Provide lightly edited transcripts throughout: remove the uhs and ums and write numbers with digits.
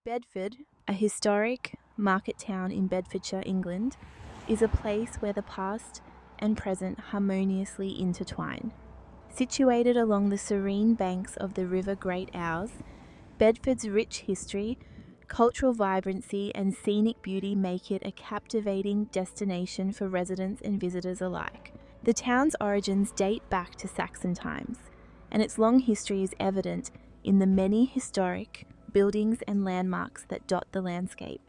Bedford, a historic market town in Bedfordshire, England, is a place where the past and present harmoniously intertwine. Situated along the serene banks of the River Great Ouse, Bedford's rich history, cultural vibrancy, and scenic beauty make it a captivating destination for residents and visitors alike. The town's origins date back to Saxon times, and its long history is evident in the many historic buildings and landmarks that dot the landscape.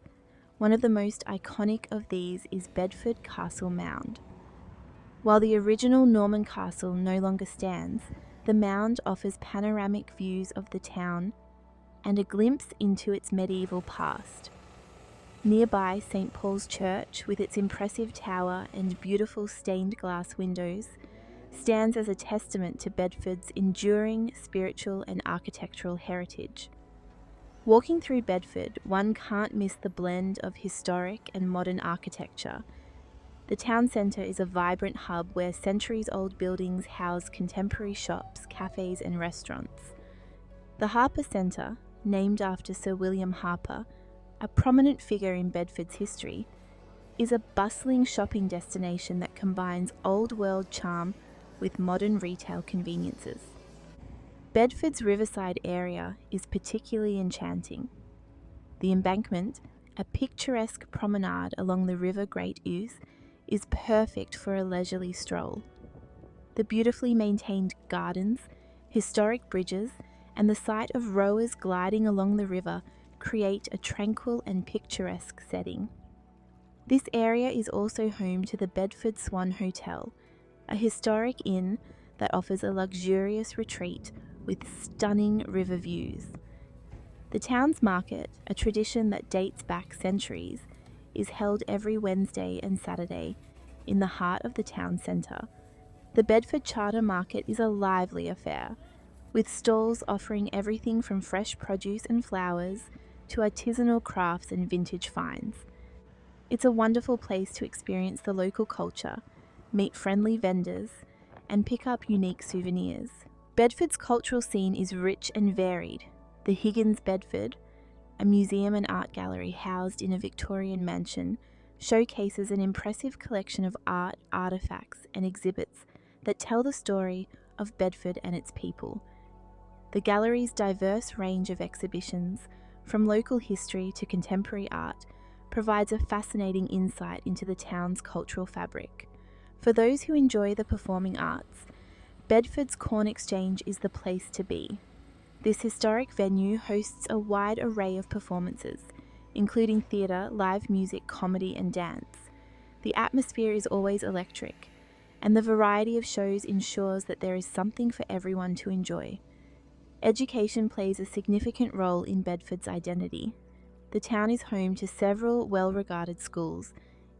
One of the most iconic of these is Bedford Castle Mound. While the original Norman castle no longer stands, the mound offers panoramic views of the town and a glimpse into its medieval past. Nearby, St. Paul's Church, with its impressive tower and beautiful stained glass windows, stands as a testament to Bedford's enduring spiritual and architectural heritage. Walking through Bedford, one can't miss the blend of historic and modern architecture. The town centre is a vibrant hub where centuries-old buildings house contemporary shops, cafes and restaurants. The Harper Centre, named after Sir William Harper, a prominent figure in Bedford's history, is a bustling shopping destination that combines old-world charm with modern retail conveniences. Bedford's Riverside area is particularly enchanting. The Embankment, a picturesque promenade along the River Great Ouse, is perfect for a leisurely stroll. The beautifully maintained gardens, historic bridges, and the sight of rowers gliding along the river create a tranquil and picturesque setting. This area is also home to the Bedford Swan Hotel, a historic inn that offers a luxurious retreat with stunning river views. The town's market, a tradition that dates back centuries, is held every Wednesday and Saturday in the heart of the town centre. The Bedford Charter Market is a lively affair, with stalls offering everything from fresh produce and flowers to artisanal crafts and vintage finds. It's a wonderful place to experience the local culture, meet friendly vendors, and pick up unique souvenirs. Bedford's cultural scene is rich and varied. The Higgins Bedford, a museum and art gallery housed in a Victorian mansion, showcases an impressive collection of art, artefacts, and exhibits that tell the story of Bedford and its people. The gallery's diverse range of exhibitions, from local history to contemporary art, provides a fascinating insight into the town's cultural fabric. For those who enjoy the performing arts, Bedford's Corn Exchange is the place to be. This historic venue hosts a wide array of performances, including theatre, live music, comedy, and dance. The atmosphere is always electric, and the variety of shows ensures that there is something for everyone to enjoy. Education plays a significant role in Bedford's identity. The town is home to several well-regarded schools,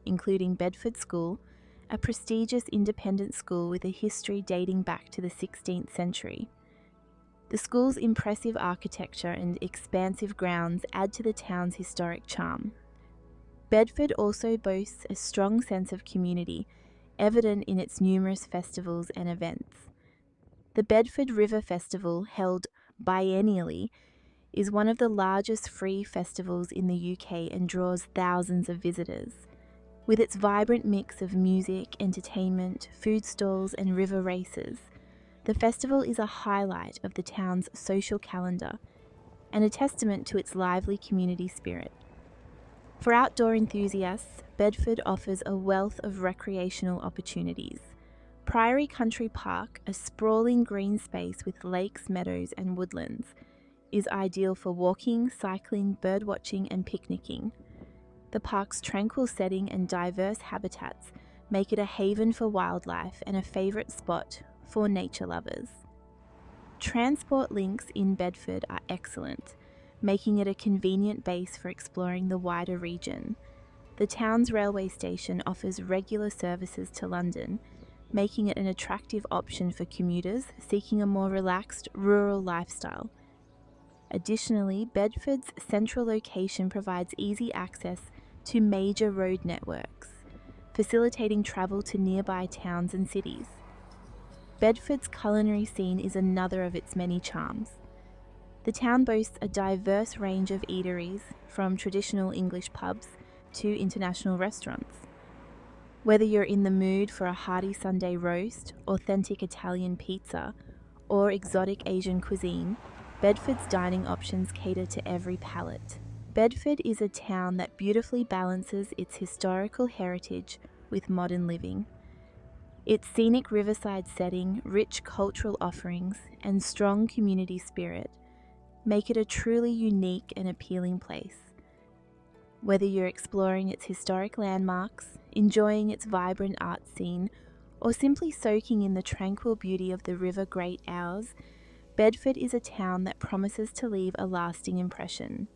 including Bedford School, a prestigious independent school with a history dating back to the 16th century. The school's impressive architecture and expansive grounds add to the town's historic charm. Bedford also boasts a strong sense of community, evident in its numerous festivals and events. The Bedford River Festival, held biennially, is one of the largest free festivals in the UK and draws thousands of visitors. With its vibrant mix of music, entertainment, food stalls, and river races, the festival is a highlight of the town's social calendar and a testament to its lively community spirit. For outdoor enthusiasts, Bedford offers a wealth of recreational opportunities. Priory Country Park, a sprawling green space with lakes, meadows, and woodlands, is ideal for walking, cycling, birdwatching, and picnicking. The park's tranquil setting and diverse habitats make it a haven for wildlife and a favourite spot for nature lovers. Transport links in Bedford are excellent, making it a convenient base for exploring the wider region. The town's railway station offers regular services to London, making it an attractive option for commuters seeking a more relaxed rural lifestyle. Additionally, Bedford's central location provides easy access to major road networks, facilitating travel to nearby towns and cities. Bedford's culinary scene is another of its many charms. The town boasts a diverse range of eateries, from traditional English pubs to international restaurants. Whether you're in the mood for a hearty Sunday roast, authentic Italian pizza, or exotic Asian cuisine, Bedford's dining options cater to every palate. Bedford is a town that beautifully balances its historical heritage with modern living. Its scenic riverside setting, rich cultural offerings, and strong community spirit make it a truly unique and appealing place. Whether you're exploring its historic landmarks, enjoying its vibrant art scene, or simply soaking in the tranquil beauty of the River Great Ouse, Bedford is a town that promises to leave a lasting impression.